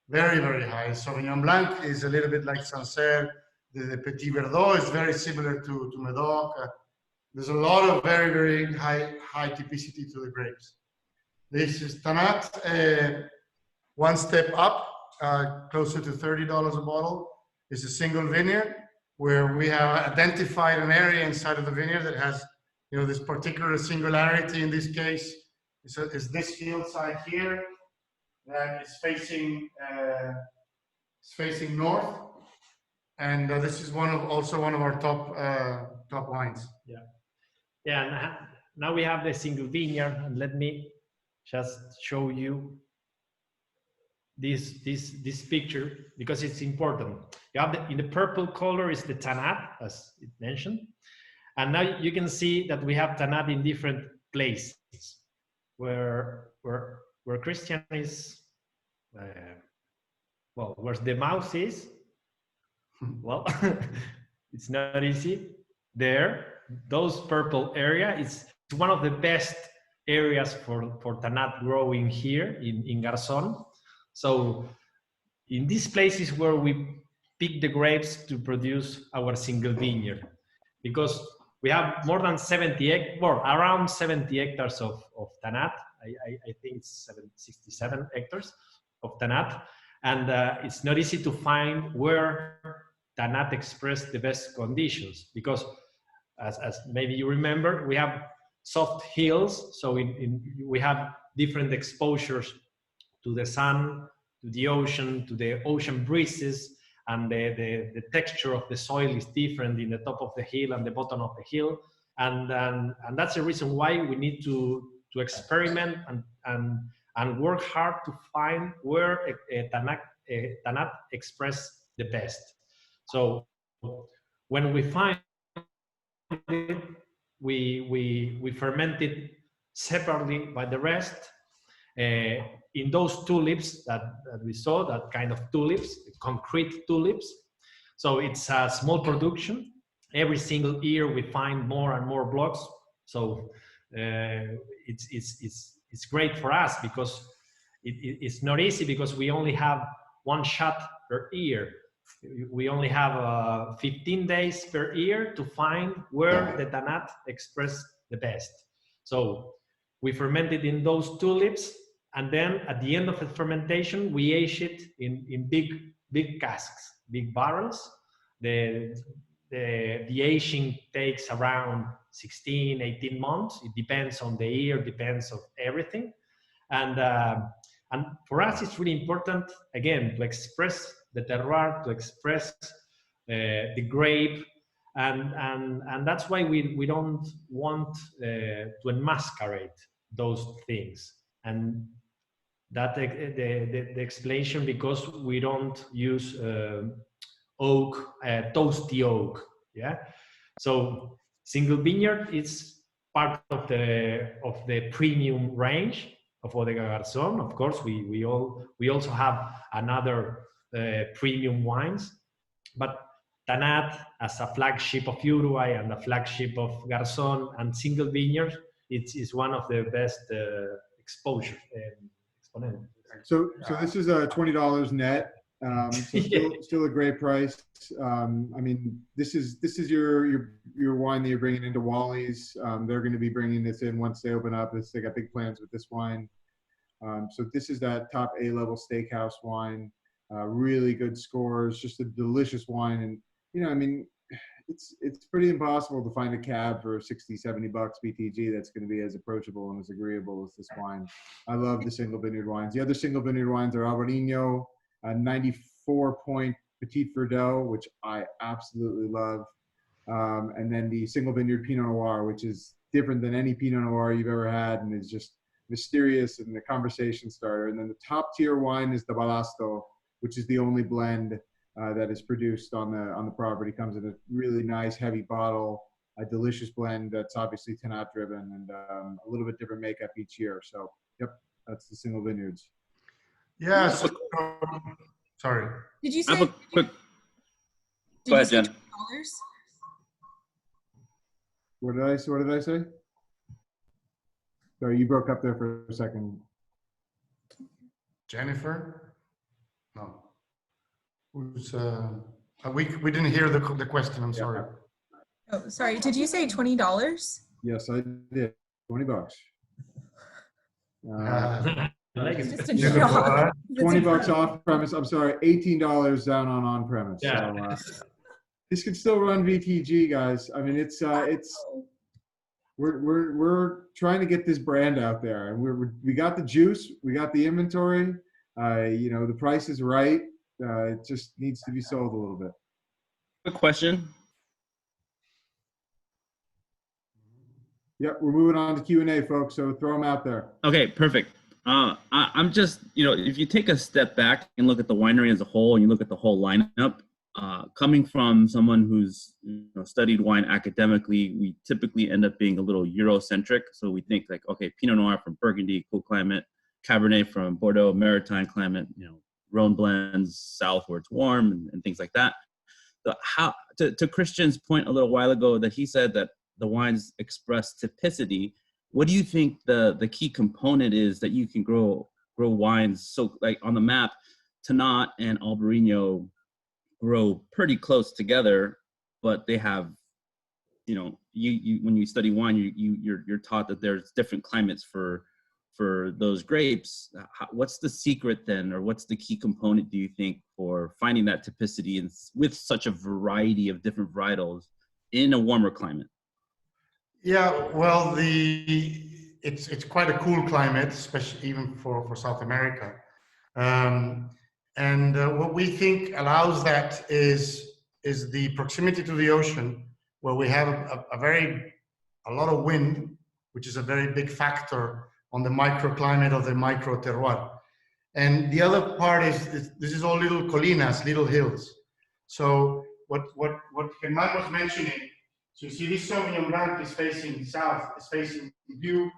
very, very high. Sauvignon Blanc is a little bit like Sancerre. The Petit Verdot is very similar to Medoc. There's a lot of very, very high typicity to the grapes. This is TANNAT, one step up, closer to $30 a bottle. It's a single vineyard where we have identified an area inside of the vineyard that has, this particular singularity. In this case, is this hillside here that is facing north, and this is also one of our top wines. Yeah, and now we have the single vineyard, and let me just show you this picture because it's important. You have in the purple color is the TANNAT, as it mentioned, and now you can see that we have TANNAT in different places where Christian is, where the mouse is. Well, it's not easy there. Those purple area is one of the best areas for TANNAT growing here in Garzón. So in these places where we pick the grapes to produce our single vineyard, because we have more than around 70 hectares of TANNAT. I think it's 67 hectares of TANNAT, and it's not easy to find where TANNAT express the best conditions, because as maybe you remember, we have soft hills, so we have different exposures to the sun, to the ocean breezes, and the texture of the soil is different in the top of the hill and the bottom of the hill, and that's the reason why we need to experiment and work hard to find where TANNAT express the best. So when we find it, we ferment it separately by the rest in those tulips that we saw, that kind of tulips, concrete tulips. So it's a small production. Every single year we find more and more blocks. So it's great for us because it's not easy, because we only have one shot per year. We only have 15 days per year to find where the TANNAT express the best. So we ferment it in those tulips, and then at the end of the fermentation, we age it in big casks, big barrels. The aging takes around 16, 18 months. It depends on the year, depends on everything. And for us, it's really important, again, to express the terroir, to express the grape. And that's why we don't want to enmascarate those things. And that the explanation, because we don't use oak, toasty oak, yeah. So single vineyard is part of the premium range of Bodega Garzón. Of course, we also have another premium wines, but TANNAT as a flagship of Uruguay and a flagship of Garzón and single vineyard, it's one of the best exposure exponent. So this is $20 net. So still a great price. I mean, this is your wine that you're bringing into Wally's. They're going to be bringing this in once they open up. They got big plans with this wine. So this is that top A-level steakhouse wine. Really good scores, just a delicious wine. And you know, I mean, it's pretty impossible to find a cab for 60, 70 bucks BTG that's going to be as approachable and as agreeable as this wine. I love the single vineyard wines. The other single vineyard wines are ALBARINO, 94-point Petit Verdot, which I absolutely love. And then the single vineyard Pinot Noir, which is different than any Pinot Noir you've ever had and is just mysterious and the conversation starter. And then the top tier wine is the Balasto, which is the only blend that is produced on the property. Comes in a really nice heavy bottle, a delicious blend that's obviously TANNAT driven, and a little bit different makeup each year. So yep, that's the single vineyards. Yes. Sorry. Did you say? I have a quick. Go ahead, Jen. What did I say? Sorry, you broke up there for a second. Jennifer? No. Who's we didn't hear the question. I'm sorry. Oh, sorry. Did you say $20? Yes, I did. 20 bucks. Just a job. 20 bucks off premise. I'm sorry, $18 down on premise. Yeah. So, this could still run VTG, guys. I mean, we're trying to get this brand out there, and we got the juice, we got the inventory. You know, the price is right. It just needs to be sold a little bit. Quick question. Yep, we're moving on to Q&A, folks. So throw them out there. Okay, perfect. I'm just, you know, if you take a step back and look at the winery as a whole, and you look at the whole lineup, coming from someone who's studied wine academically, we typically end up being a little Eurocentric. So we think like, okay, Pinot Noir from Burgundy, cool climate, Cabernet from Bordeaux, maritime climate, Rhone blends south where it's warm and things like that. So to Christian's point a little while ago that he said that the wines express typicity, what do you think the key component is that you can grow wines? So like on the map, TANNAT and ALBARINO grow pretty close together, but they have, you when you study wine, you're taught that there's different climates for those grapes. What's the secret then, or what's the key component, do you think, for finding that typicity and with such a variety of different varietals in a warmer climate? Yeah, well, it's quite a cool climate, especially even for South America. And what we think allows that is the proximity to the ocean, where we have a lot of wind, which is a very big factor on the microclimate of the micro terroir. And the other part is this is all little colinas, little hills. So what Germán was mentioning, so you see this Sauvignon Blanc is facing south, is facing due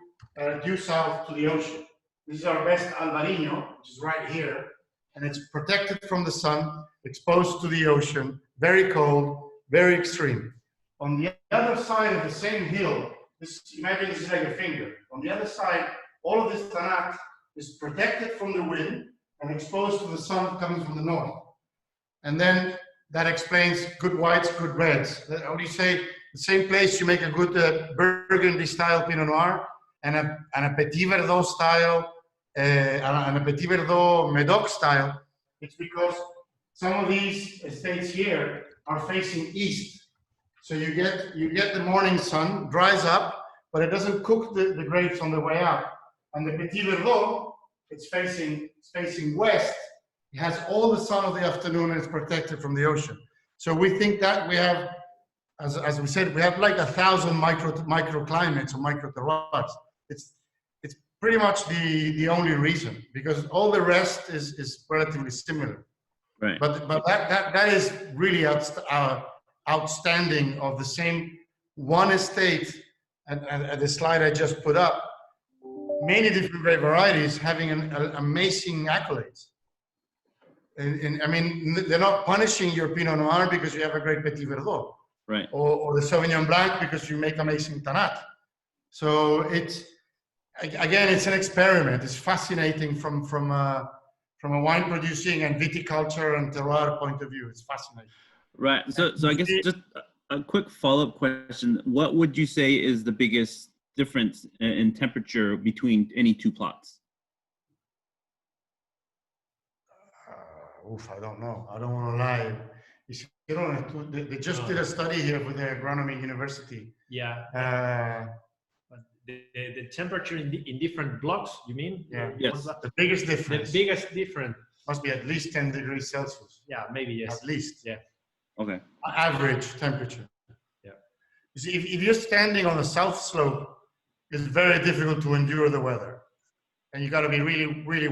south to the ocean. This is our best ALBARINO, which is right here, and it's protected from the sun, exposed to the ocean, very cold, very extreme. On the other side of the same hill, imagine this is like a finger. On the other side, all of this TANNAT is protected from the wind and exposed to the sun coming from the north. And then that explains good whites, good reds. How do you say, the same place you make a good Burgundy style Pinot Noir and a Petit Verdot style, and a Petit Verdot Medoc style. It's because some of these estates here are facing east. So you get the morning sun, dries up, but it doesn't cook the grapes on the way out. And the Petit Verdot, it's facing west. It has all the sun of the afternoon and it's protected from the ocean. So we think that we have, as we said, we have like 1,000 microclimates or microterroirs. It's pretty much the only reason, because all the rest is relatively similar. Right. But that is really outstanding of the same one estate, and the slide I just put up, many different grape varieties having an amazing accolades. And I mean, they're not punishing your Pinot Noir because you have a great Petit Verdot, Right. or the Sauvignon Blanc because you make amazing TANNAT. So it's, again, it's an experiment. It's fascinating from a wine producing and viticulture and terroir point of view. It's fascinating. Right. So I guess just a quick follow-up question. What would you say is the biggest difference in temperature between any two plots? I don't know. I don't want to lie. You know, they just did a study here with the agronomy university. Yeah. But the temperature in different blocks, you mean? Yeah. Yes. The biggest difference. The biggest difference. Must be at least 10 degrees Celsius. Yeah, maybe, yes. At least. Yeah. Okay. Average temperature. Yeah. You see, if you're standing on the south slope, it's very difficult to endure the weather. And you got to be really, really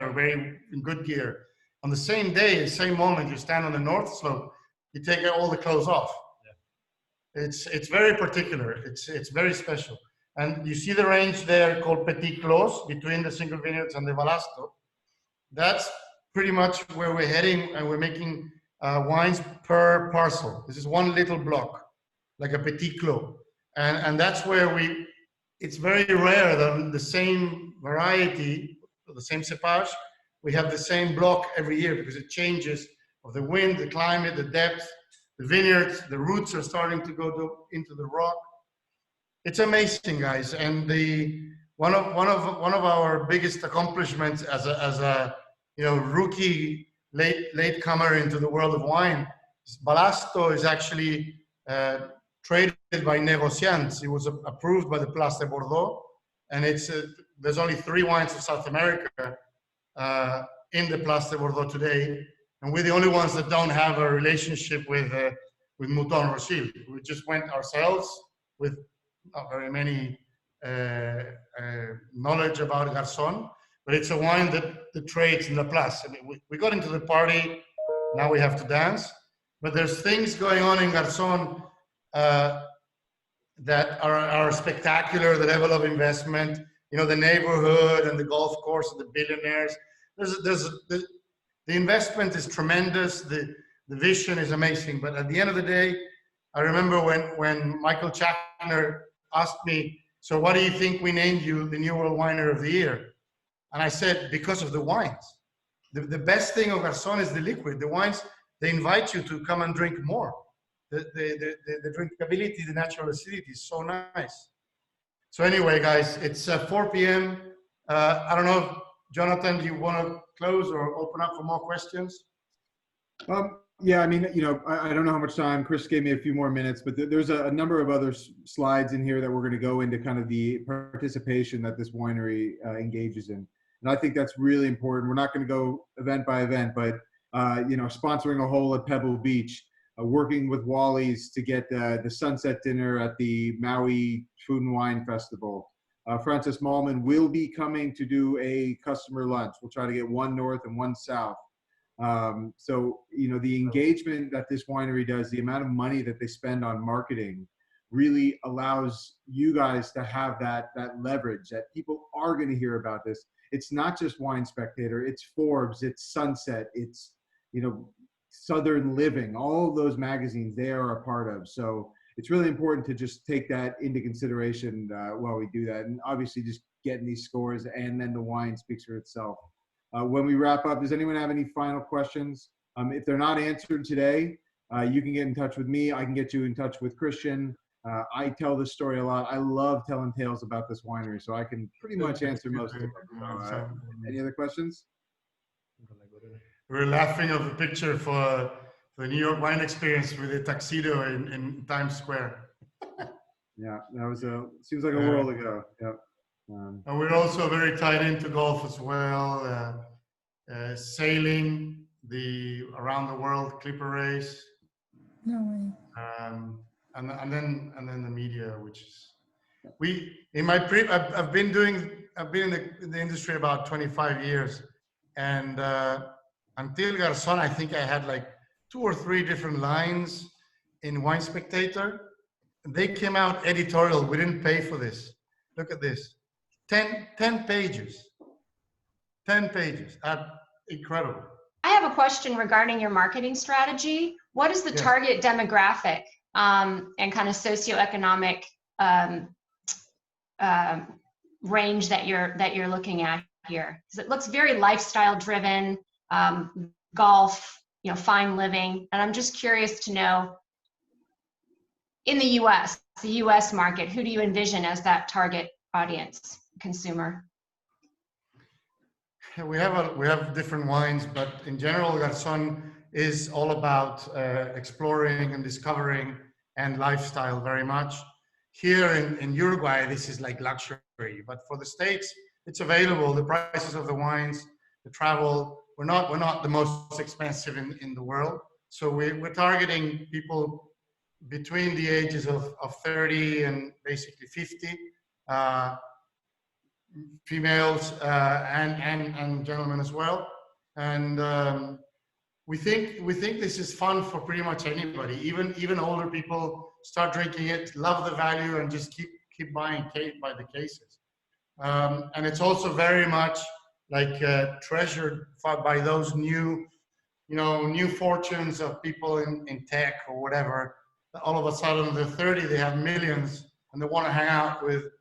very in good gear. On the same day, the same moment you stand on the north slope, you take all the clothes off. Yeah. It's very particular. It's very special. And you see the range there called Petit Clos between the single vineyards and the Balasto. That's pretty much where we're heading, and we're making wines per parcel. This is one little block, like a Petit Clos. And that's where it's very rare that the same variety, the same cepage, we have the same block every year because it changes of the wind, the climate, the depth, the vineyards, the roots are starting to go into the rock. It's amazing, guys. And one of our biggest accomplishments as a rookie latecomer into the world of wine, Balasto is actually traded by negociants. It was approved by the Place de Bordeaux, and there's only 3 wines of South America in the Place de Bordeaux today, and we're the only ones that don't have a relationship with Mouton Rothschild. We just went ourselves with not very many knowledge about Garzón, but it's a wine that trades in the Place. I mean, we got into the party, now we have to dance, but there's things going on in Garzón that are spectacular. The level of investment, the neighborhood and the golf course and the billionaires. The investment is tremendous. The vision is amazing. But at the end of the day, I remember when Michael Chapner asked me, so what do you think we named you the New World Winer of the Year? And I said, because of the wines. The best thing of Garzón is the liquid. The wines, they invite you to come and drink more. The drinkability, the natural acidity is so nice. So anyway, guys, it's 4 p.m. I don't know, Jonathan, do you want to close or open up for more questions? Yeah, I mean, I don't know how much time. Chris gave me a few more minutes, but there's a number of other slides in here that we're going to go into kind of the participation that this winery engages in. And I think that's really important. We're not going to go event by event, but, sponsoring a hole at Pebble Beach, working with Wally's to get the sunset dinner at the Maui Food and Wine Festival. Francis Mallman will be coming to do a customer lunch. We'll try to get 1 north and 1 south. So, the engagement that this winery does, the amount of money that they spend on marketing really allows you guys to have that leverage that people are going to hear about this. It's not just Wine Spectator, it's Forbes, it's Sunset, it's, Southern Living, all of those magazines they are a part of. So it's really important to just take that into consideration while we do that. And obviously just getting these scores, and then the wine speaks for itself. When we wrap up, does anyone have any final questions? If they're not answered today, you can get in touch with me. I can get you in touch with Christian. I tell this story a lot. I love telling tales about this winery, so I can pretty much answer most of them. Any other questions? We're laughing of the picture for the New York wine experience with the tuxedo in Times Square. Yeah, that was seems like a world ago. Yep. And we're also very tied into golf as well. Sailing, the around the world Clipper race. No way. And then the media, which is I've been in the industry about 25 years, and Untitled Garzón, I think I had like 2 or 3 different lines in Wine Spectator. They came out editorial. We didn't pay for this. Look at this, 10 pages. 10 pages. Incredible. I have a question regarding your marketing strategy. What is the target demographic and kind of socioeconomic range that you're looking at here? Because it looks very lifestyle driven, golf, fine living, and I'm just curious to know, in the U.S. market, who do you envision as that target audience, consumer? We have different wines, but in general, Garzón is all about exploring and discovering and lifestyle very much. Here in Uruguay, this is like luxury, but for the States, it's available. The prices of the wines, the travel, we're not the most expensive in the world. So we're targeting people between the ages of 30 and basically 50. Females and gentlemen as well, and we think this is fun for pretty much anybody. Even older people start drinking it, love the value, and just keep buying by the cases. And it's also very much like treasured by those new fortunes of people in tech or whatever. All of a sudden, they're 30, they have millions, and they want to hang out with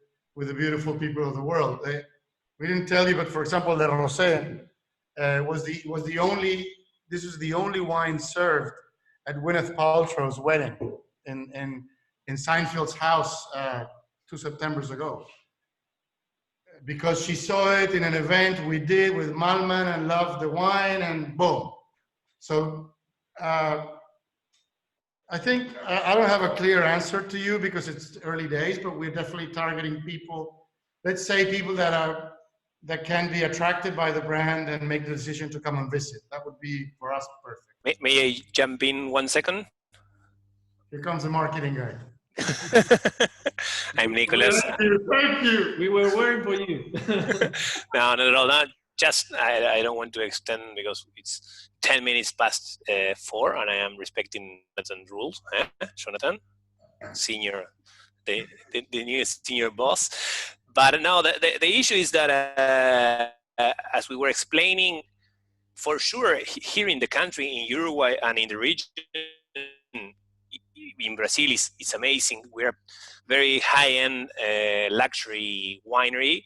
the beautiful people of the world. We didn't tell you, but for example, the ROSÉ was the only wine served at Gwyneth Paltrow's wedding in Seinfeld's house 2 Septembers ago, because she saw it in an event we did with Malman and loved the wine, and boom. So I think I don't have a clear answer to you because it's early days, but we're definitely targeting people, let's say people that can be attracted by the brand and make the decision to come and visit. That would be for us perfect. May I jump in 1 second? Here comes the marketing guy. I'm Nicholas. Thank you. We were waiting for you. No, not just, I don't want to extend because it's 10 minutes past 4 and I am respecting Jonathan's rules. Jonathan, senior, the new senior boss. But no, the issue is that as we were explaining, for sure, here in the country, in Uruguay and in the region, in Brazil, it's amazing. We're very high-end luxury winery.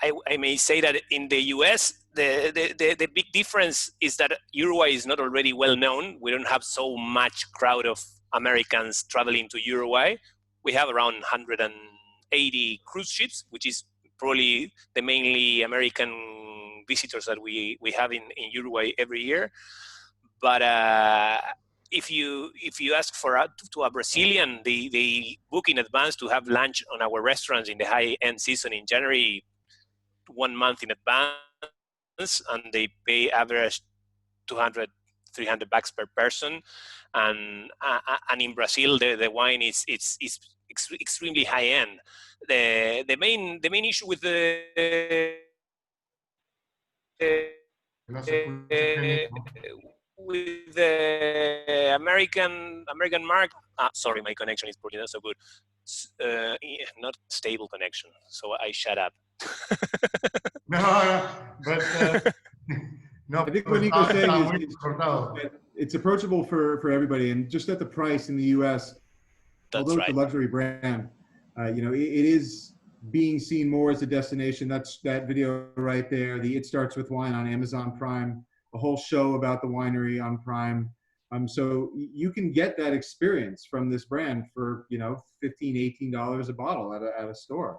I may say that in the US, the big difference is that Uruguay is not already well known. We don't have so much crowd of Americans traveling to Uruguay. We have around 180 cruise ships, which is probably the mainly American visitors that we have in Uruguay every year. But if you ask to a Brazilian, they book in advance to have lunch on our restaurants in the high-end season in January, 1 month in advance, and they pay average $200, $300 per person. And in Brazil, the wine is extremely high-end. The main issue with with the American market, sorry, my connection is probably not so good. Not stable connection, so I shut up. No, but no. I think what Nico's saying is it's approachable for everybody, and just at the price in the U.S. That's although right. it's a luxury brand, it is being seen more as a destination. That's that video right there. The It Starts With Wine on Amazon Prime, a whole show about the winery on Prime. So you can get that experience from this brand for, you know, $15, $18 a bottle at a store,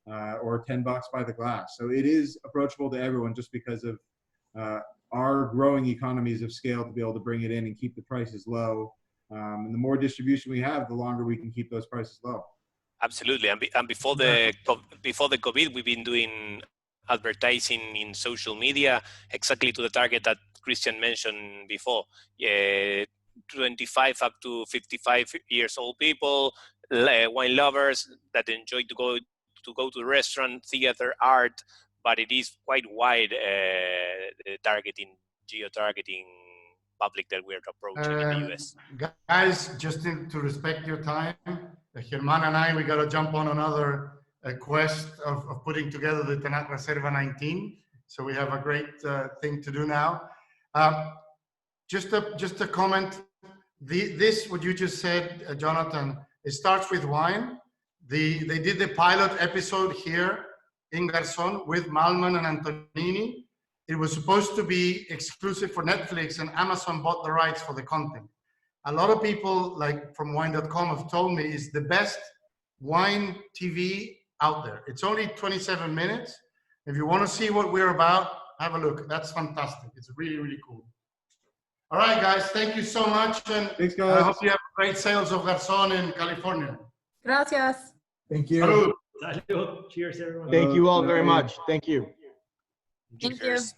or $10 by the glass. So it is approachable to everyone just because of our growing economies of scale to be able to bring it in and keep the prices low. And the more distribution we have, the longer we can keep those prices low. Absolutely, and before the COVID, we've been doing advertising in social media exactly to the target that Christian mentioned before. 25 up to 55 years old people, wine lovers that enjoy to go to the restaurant, theater, art, but it is quite wide targeting, geo-targeting public that we're approaching in the US. Guys, just to respect your time, Germán and I, we got to jump on another quest of putting together the TANNAT Reserva 19. So we have a great thing to do now. Just a comment. This, what you just said, Jonathan, it starts with wine. They did the pilot episode here in Garzón with Malman and Antonini. It was supposed to be exclusive for Netflix, and Amazon bought the rights for the content. A lot of people, like from wine.com, have told me it's the best wine TV out there. It's only 27 minutes. If you want to see what we're about, have a look. That's fantastic. It's really, really cool. All right, guys. Thank you so much. And thanks, guys. I hope you have great sales of Garzón in California. Gracias. Thank you. Salud. Salud. Cheers, everyone. Thank you all very much. Thank you. Thank you. Cheers.